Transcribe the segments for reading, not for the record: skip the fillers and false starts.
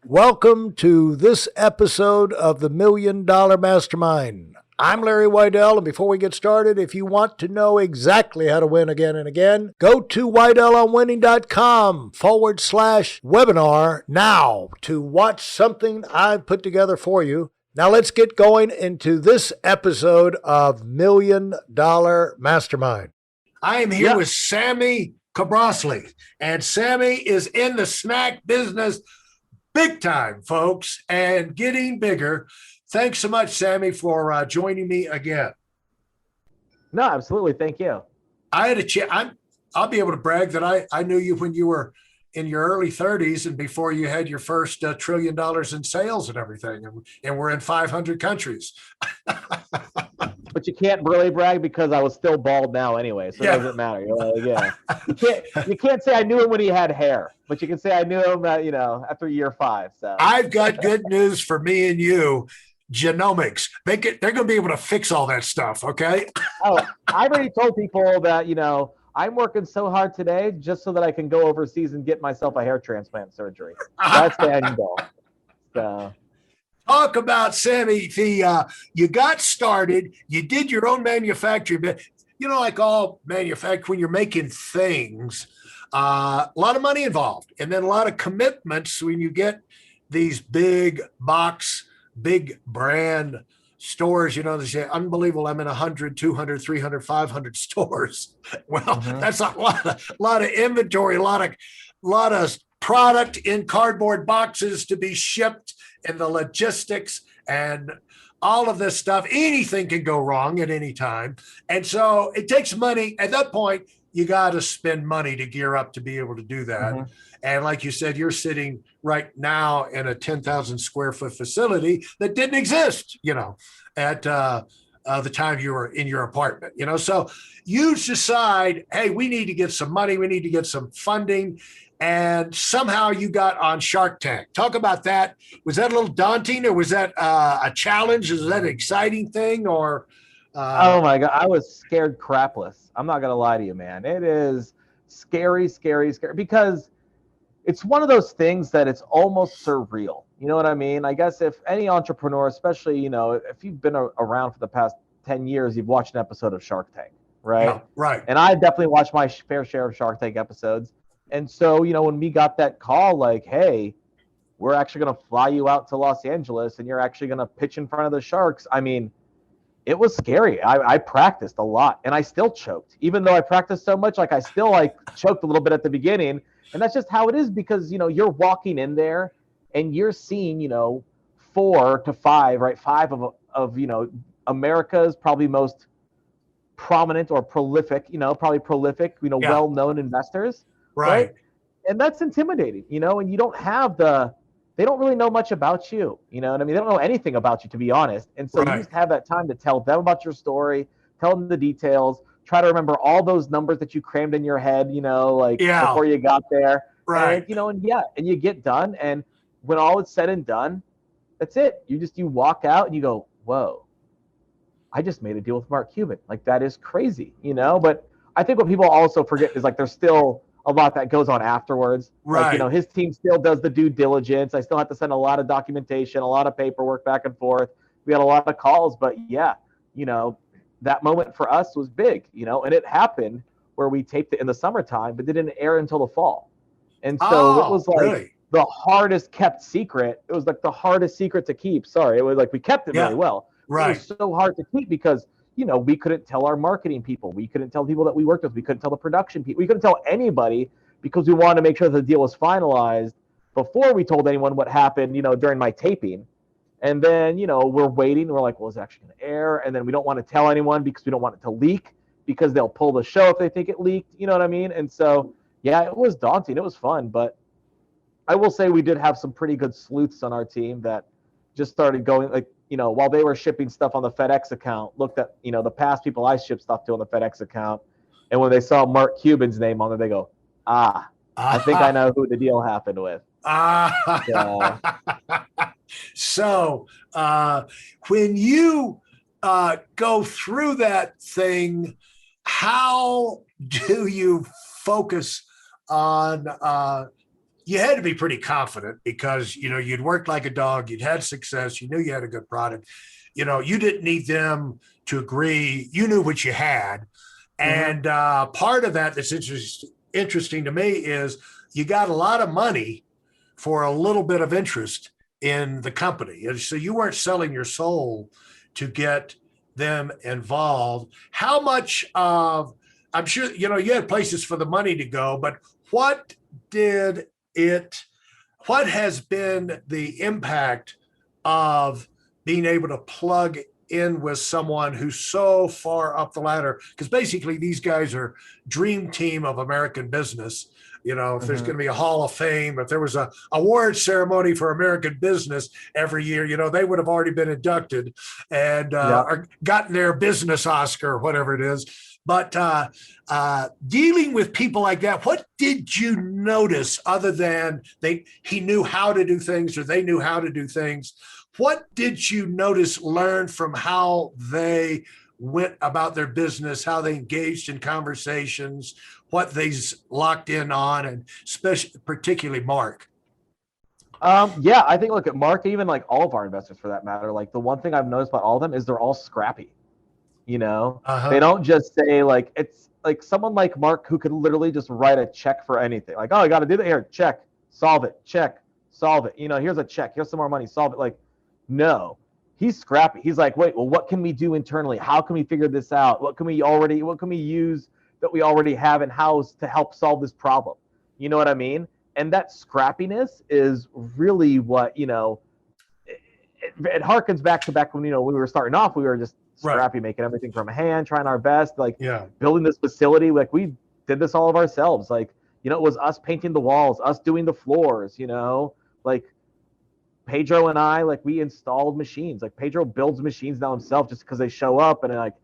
Welcome to this episode of the $1 Million Mastermind. I'm Larry Weidel, and before we get started, if you want to know exactly how to win again and again, go to weidelonwinning.com/webinar now to watch something I've put together for you. Now let's get going into this episode of $1 Million Mastermind. I am here with Samy Kobrosly, and Sammy is in the snack business big time, folks, and getting bigger. Thanks so much, Sammy, for joining me again. No, absolutely. Thank you. I had a chance. I'll be able to brag that I knew you when you were in your early 30s and before you had your first $1 trillion in sales and everything, and we're in 500 countries. But you can't really brag because I was still bald now anyway, so it doesn't matter. You can't say I knew him when he had hair, but you can say I knew him, after year 5. So I've got good news for me and you. Genomics. They're going to be able to fix all that stuff, okay? Oh, I've already told people that, I'm working so hard today just so that I can go overseas and get myself a hair transplant surgery. That's the end goal. So talk about, Sammy, you got started, you did your own manufacturing, but like all manufacturing, when you're making things, a lot of money involved, and then a lot of commitments when you get these big box, big brand stores, they say, unbelievable, I'm in 100, 200, 300, 500 stores. Well, that's a lot of inventory, a lot of product in cardboard boxes to be shipped, and the logistics and all of this stuff. Anything can go wrong at any time. And so it takes money. At that point, you got to spend money to gear up to be able to do that. And like you said, you're sitting right now in a 10,000 square foot facility that didn't exist, at the time you were in your apartment, So you decide, hey, we need to get some money. We need to get some funding. And somehow you got on Shark Tank. Talk about that. Was that a little daunting, or was that a challenge? Is that an exciting thing, or? Oh my God, I was scared crapless. I'm not going to lie to you, man. It is scary, scary, scary, because it's one of those things that it's almost surreal. You know what I mean? I guess if any entrepreneur, especially, if you've been around for the past 10 years, you've watched an episode of Shark Tank, right? Yeah, right. And I definitely watched my fair share of Shark Tank episodes. And so, when we got that call, like, hey, we're actually going to fly you out to Los Angeles and you're actually going to pitch in front of the Sharks. I mean, it was scary. I practiced a lot, and I still choked. Even though I practiced so much, I still choked a little bit at the beginning. And that's just how it is, because, you're walking in there and you're seeing, 4 to 5, right? 5 of America's probably most prominent or prolific, well-known investors. Right. And that's intimidating, and you don't have they don't really know much about you. You know what I mean? They don't know anything about you, to be honest. And so you just have that time to tell them about your story, tell them the details, try to remember all those numbers that you crammed in your head, before you got there. Right. And, and you get done. And when all is said and done, that's it. You walk out and you go, whoa, I just made a deal with Mark Cuban. That is crazy, But I think what people also forget is there's still a lot that goes on afterwards. Right. His team still does the due diligence. I still have to send a lot of documentation, a lot of paperwork back and forth. We had a lot of calls, but that moment for us was big, and it happened where we taped it in the summertime, but it didn't air until the fall. And so it was really? The hardest kept secret. It was the hardest secret to keep. Sorry. It was we kept it really well. Right. It was so hard to keep because we couldn't tell our marketing people. We couldn't tell people that we worked with. We couldn't tell the production people. We couldn't tell anybody because we wanted to make sure the deal was finalized before we told anyone what happened, during my taping. And then, we're waiting. We're like, well, is it actually going to air? And then we don't want to tell anyone because we don't want it to leak because they'll pull the show if they think it leaked. You know what I mean? And so, yeah, it was daunting. It was fun. But I will say we did have some pretty good sleuths on our team that just started going while they were shipping stuff on the FedEx account, looked at, the past people I shipped stuff to on the FedEx account. And when they saw Mark Cuban's name on there, they go, I think I know who the deal happened with. So when you go through that thing, how do you focus on you had to be pretty confident because, you'd worked like a dog, you'd had success, you knew you had a good product. You didn't need them to agree. You knew what you had. And part of that's interesting to me is you got a lot of money for a little bit of interest in the company. And so you weren't selling your soul to get them involved. How much of, I'm sure, you had places for the money to go, but what has been the impact of being able to plug in with someone who's so far up the ladder? Because basically these guys are dream team of American business. If there's going to be a Hall of Fame, if there was a award ceremony for American business every year, they would have already been inducted and or gotten their business Oscar or whatever it is. But dealing with people like that, what did you notice other than he knew how to do things or they knew how to do things? What did you learn from how they went about their business, how they engaged in conversations, what they locked in on, and particularly Mark? I think look at Mark, even like all of our investors for that matter, like the one thing I've noticed about all of them is they're all scrappy. They don't just say like, it's like someone like Mark who could literally just write a check for anything. Like, oh, I got to do that here. Check, solve it, check, solve it. Here's a check. Here's some more money. Solve it. Like, no, he's scrappy. He's like, wait, well, what can we do internally? How can we figure this out? What can we use that we already have in house to help solve this problem? You know what I mean? And that scrappiness is really what, it harkens back to when, we were starting off, we were just scrappy, making everything from hand, trying our best, building this facility. Like we did this all of ourselves. Like, it was us painting the walls, us doing the floors, like Pedro and I, like we installed machines. Like Pedro builds machines now himself just because they show up and like,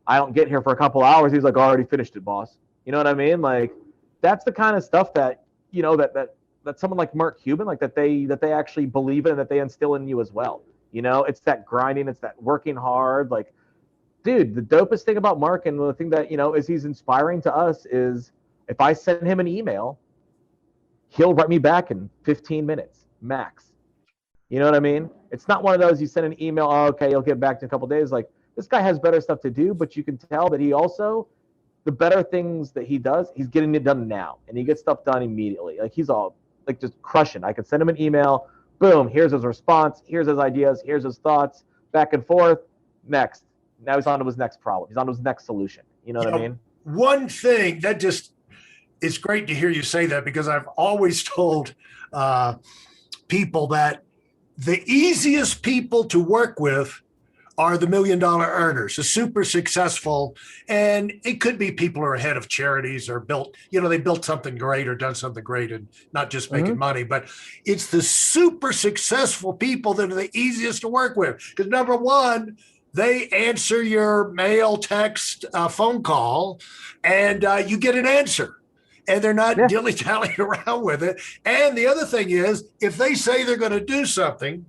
I don't get here for a couple hours. He's like, I already finished it, boss. You know what I mean? Like that's the kind of stuff that, that someone like Mark Cuban, like that they actually believe in and that they instill in you as well. It's that grinding, it's that working hard. Like, dude, the dopest thing about Mark and the thing that, is he's inspiring to us is if I send him an email, he'll write me back in 15 minutes max. You know what I mean? It's not one of those you send an email, oh, okay, he'll get back in a couple of days. Like this guy has better stuff to do, but you can tell that he also, the better things that he does, he's getting it done now. And he gets stuff done immediately. Like he's all like just crushing. I could send him an email, boom, here's his response, here's his ideas, here's his thoughts, back and forth, next. Now he's on to his next problem. He's on to his next solution. You know what I mean? One thing that just, it's great to hear you say that because I've always told people that the easiest people to work with are the $1 million earners, the super successful. And it could be people who are head of charities or built, they built something great or done something great and not just making money, but it's the super successful people that are the easiest to work with. Because number one, they answer your mail, text, phone call, and you get an answer. And they're not dilly-dallying around with it. And the other thing is, if they say they're going to do something,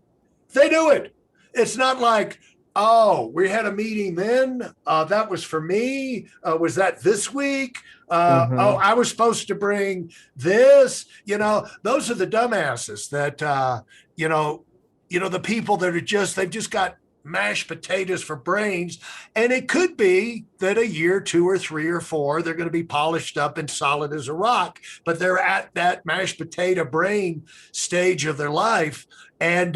they do it. It's not like, oh, we had a meeting then. That was for me. Was that this week? Oh, I was supposed to bring this. Those are the dumbasses that, the people that are they've just got mashed potatoes for brains. And it could be that a year, 2 or 3 or 4, they're going to be polished up and solid as a rock, but they're at that mashed potato brain stage of their life. And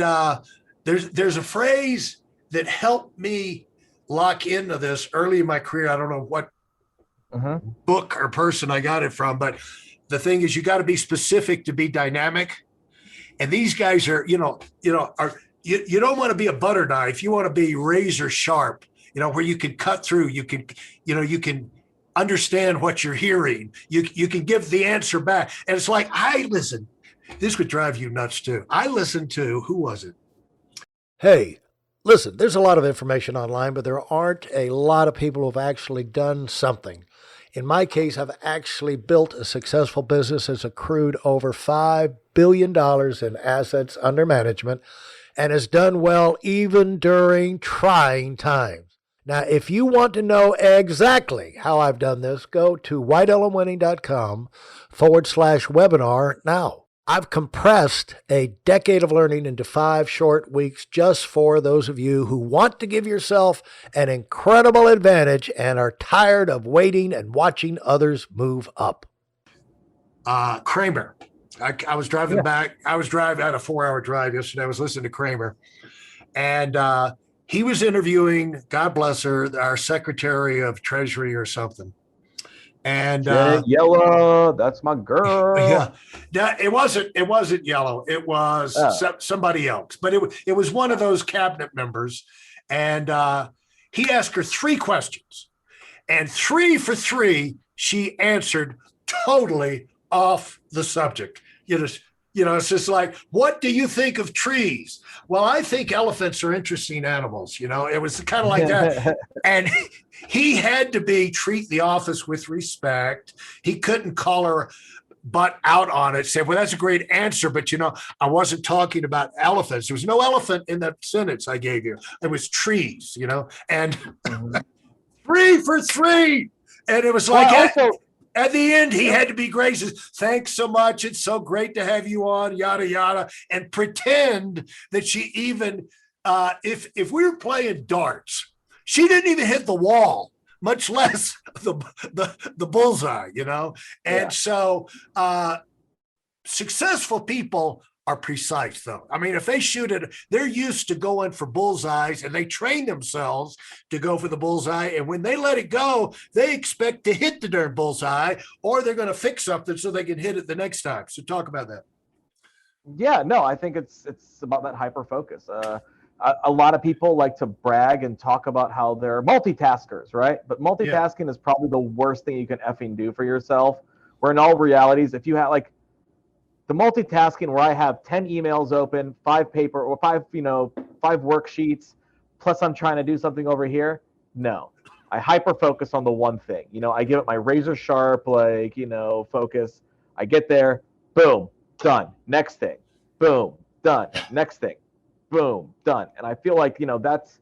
there's a phrase that helped me lock into this early in my career. I don't know what book or person I got it from, but the thing is, you got to be specific to be dynamic. And these guys are, you don't want to be a butter knife. You want to be razor sharp, where you can cut through, you can understand what you're hearing. You can give the answer back. And it's like, this would drive you nuts too. I listened to, who was it? Hey, listen, there's a lot of information online, but there aren't a lot of people who have actually done something. In my case, I've actually built a successful business that's accrued over $5 billion in assets under management and has done well even during trying times. Now, if you want to know exactly how I've done this, go to whiteelmwinning.com/webinar now. I've compressed a decade of learning into 5 short weeks just for those of you who want to give yourself an incredible advantage and are tired of waiting and watching others move up. Kramer. I was driving back. I had a 4-hour drive yesterday. I was listening to Kramer, and he was interviewing, God bless her, our Secretary of Treasury or something. And Janet Yellow, that's my girl. Yeah, it wasn't Yellow. It was somebody else, but it was one of those cabinet members. And he asked her 3 questions, and 3 for 3, she answered totally off the subject. It's just like, what do you think of trees? Well, I think elephants are interesting animals. It was kind of like that. And he had to treat the office with respect. He couldn't call her butt out on it, say, well, that's a great answer, but I wasn't talking about elephants. There was no elephant in that sentence I gave you. It was trees, and 3 for 3. And it was like, at the end, he had to be gracious. Thanks so much. It's so great to have you on, yada, yada, and pretend that she even, if we were playing darts, she didn't even hit the wall, much less the bullseye, And so successful people are precise, though. I mean, if they shoot it, they're used to going for bullseyes, and they train themselves to go for the bullseye. And when they let it go, they expect to hit the darn bullseye, or they're going to fix something so they can hit it the next time. So talk about that. Yeah, no, I think it's about that hyper focus. A lot of people like to brag and talk about how they're multitaskers, right? But multitasking is probably the worst thing you can effing do for yourself. Where in all realities, if you have the multitasking where I have 10 emails open, 5 paper or 5 worksheets, plus I'm trying to do something over here. No, I hyper focus on the one thing. I give it my razor sharp, focus. I get there, boom, done. Next thing, boom, done. Next thing, boom, done. And I feel like, that's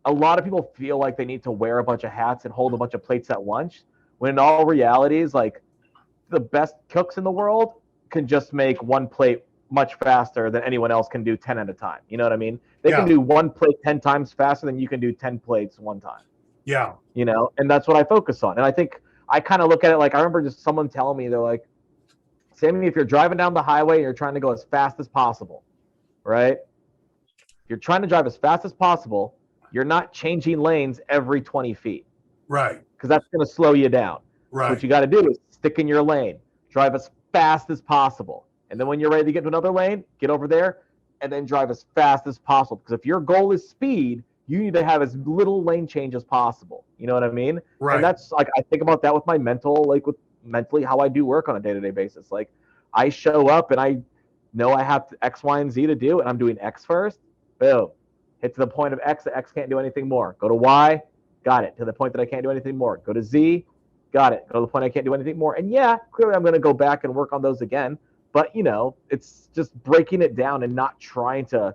a lot of people feel like they need to wear a bunch of hats and hold a bunch of plates at once. When in all realities, the best cooks in the world can just make one plate much faster than anyone else can do 10 at a time. You know what I mean? They can do one plate 10 times faster than you can do 10 plates one time. Yeah. And that's what I focus on. And I think I kind of look at it I remember just someone telling me, they're like, Sammy, if you're driving down the highway and you're trying to go as fast as possible, right? You're trying to drive as fast as possible. You're not changing lanes every 20 feet. Right. Because that's going to slow you down. Right. So what you got to do is stick in your lane, drive as fast as possible. And then when you're ready to get to another lane, get over there and then drive as fast as possible. Because if your goal is speed, you need to have as little lane change as possible. You know what I mean? Right. And that's I think about that with my with mentally how I do work on a day-to-day basis. I show up and I know I have X, Y, and Z to do, and I'm doing X first. Boom. Hit to the point of X that X can't do anything more. Go to Y, got it. To the point that I can't do anything more. Go to Z, got it. Go to the point I can't do anything more. And clearly I'm going to go back and work on those again. But, it's just breaking it down and not trying to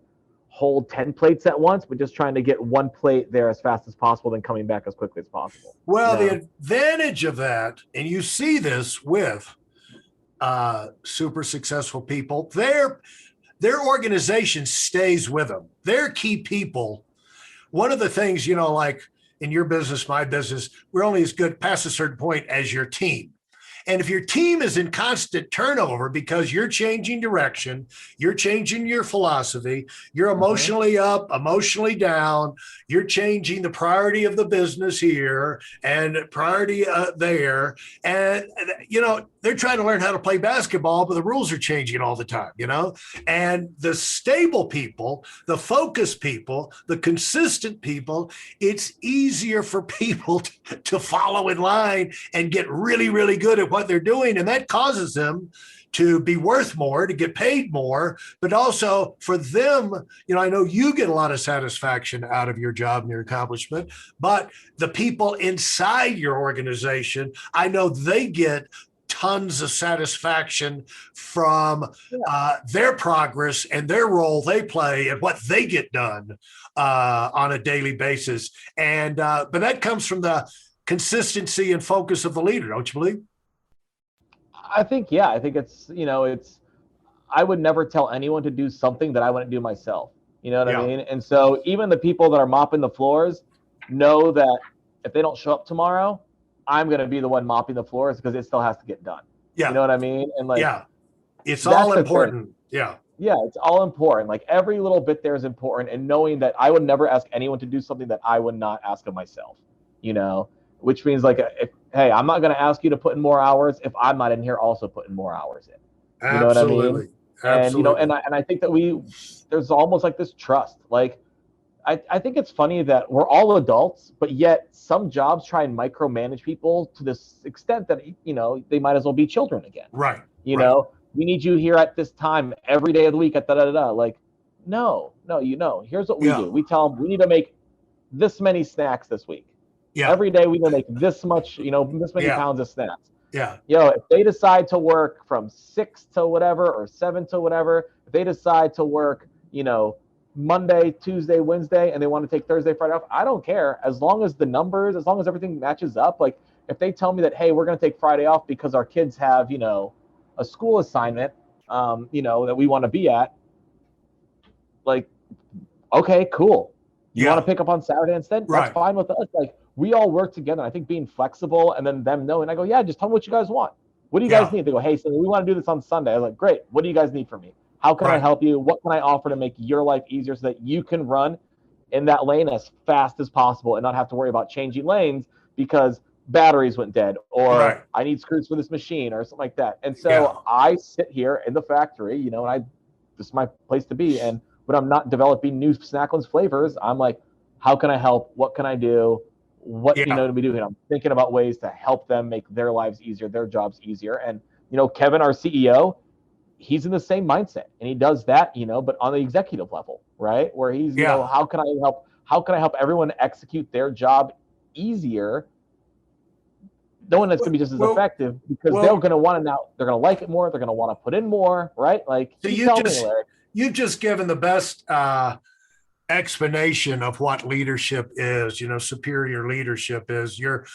hold 10 plates at once, but just trying to get one plate there as fast as possible, then coming back as quickly as possible. Well, the advantage of that, and you see this with super successful people, their organization stays with them. They're key people. One of the things, like in your business, my business, we're only as good past a certain point as your team. And if your team is in constant turnover because you're changing direction, you're changing your philosophy, you're emotionally up, emotionally down, you're changing the priority of the business here and priority there. And, they're trying to learn how to play basketball, but the rules are changing all the time, And the stable people, the focused people, the consistent people, it's easier for people to follow in line and get really, really good at what they're doing. And that causes them to be worth more, to get paid more, but also for them, I know you get a lot of satisfaction out of your job and your accomplishment, but the people inside your organization, I know they get tons of satisfaction from their progress and their role they play and what they get done on a daily basis. And but that comes from the consistency and focus of the leader, don't you believe? I think it's I would never tell anyone to do something that I wouldn't do myself. You know what Yeah. I mean? And so even the people that are mopping the floors know that if they don't show up tomorrow, I'm going to be the one mopping the floors because it still has to get done. Yeah. You know what I mean? And like, yeah, it's all important. Yeah. Yeah, it's all important. Like every little bit there is important. And knowing that I would never ask anyone to do something that I would not ask of myself, you know, which means like, hey, I'm not going to ask you to put in more hours if I'm not in here also putting more hours in. You know what I mean? And, you know, and I think that there's almost like this trust. Like, I think it's funny that we're all adults, but yet some jobs try and micromanage people to this extent that, you know, they might as well be children again. Right. You know, we need you here at this time every day of the week at da-da-da-da. Like, no, you know, here's what we do. We tell them we need to make this many snacks this week. Yeah. Every day we need to make this much, you know, this many pounds of snacks. Yeah. You know, if they decide to work from 6 to whatever or 7 to whatever, if they decide to work, you know, Monday, Tuesday, Wednesday, and they want to take Thursday, Friday off, I don't care. As long as the numbers, as long as everything matches up. Like if they tell me that, hey, we're going to take Friday off because our kids have, you know, a school assignment, you know, that we want to be at, like, okay, cool. You want to pick up on Saturday instead? That's fine with us. Like we all work together. I think being flexible and then them knowing, I go, yeah, just tell me what you guys want. What do you guys need? They go, hey, so we want to do this on Sunday. I was like, great. What do you guys need from me? How can I help you? What can I offer to make your life easier so that you can run in that lane as fast as possible and not have to worry about changing lanes because batteries went dead or I need screws for this machine or something like that. And so I sit here in the factory, you know, and this is my place to be. And when I'm not developing new Snacklins flavors, I'm like, how can I help? What can I do? What do you know to be doing? I'm thinking about ways to help them make their lives easier, their jobs easier. And, you know, Kevin, our CEO, he's in the same mindset and he does that, you know, but on the executive level, right? Where he's, you know, how can I help everyone execute their job easier, knowing that's going to be just as effective because they're going to want to now, they're going to like it more. They're going to want to put in more, right? Like, so you've just given the best explanation of what leadership is, you know, superior leadership is. You're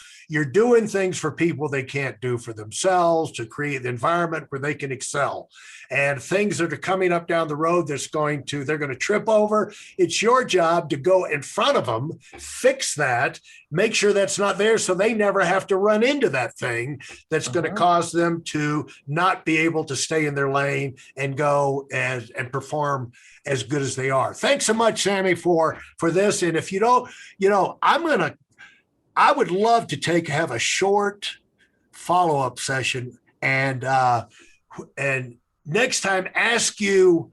doing things for people they can't do for themselves to create the environment where they can excel. And things that are coming up down the road they're going to trip over. It's your job to go in front of them, fix that, make sure that's not there so they never have to run into that thing that's going to cause them to not be able to stay in their lane and go and perform as good as they are. Thanks so much, Sammy, for this. And if you don't, you know, I would love to have a short follow-up session and next time ask you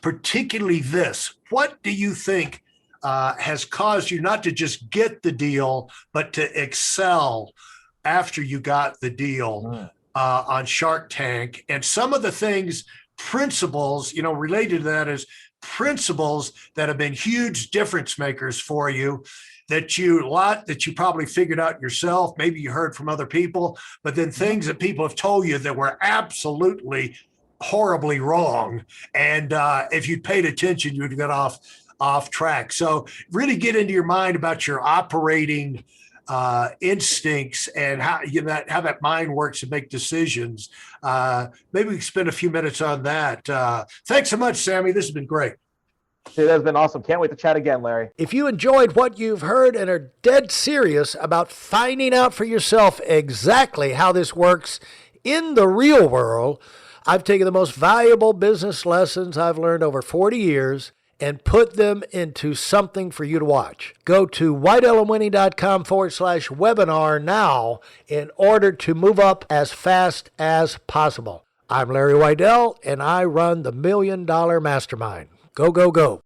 particularly this: what do you think has caused you not to just get the deal, but to excel after you got the deal on Shark Tank? And some of the principles, you know, related to that is principles that have been huge difference makers for you that you probably figured out yourself. Maybe you heard from other people, but then things that people have told you that were absolutely horribly wrong. And if you'd paid attention, you would get off track. So really get into your mind about your operating instincts and how that mind works to make decisions. Maybe we can spend a few minutes on that. Thanks so much, Sammy. This has been great. It has been awesome. Can't wait to chat again, Larry. If you enjoyed what you've heard and are dead serious about finding out for yourself exactly how this works in the real world, I've taken the most valuable business lessons I've learned over 40 years and put them into something for you to watch. Go to whiteelemwinning.com/webinar now in order to move up as fast as possible. I'm Larry Weidel, and I run the $1 Million Mastermind. Go, go, go.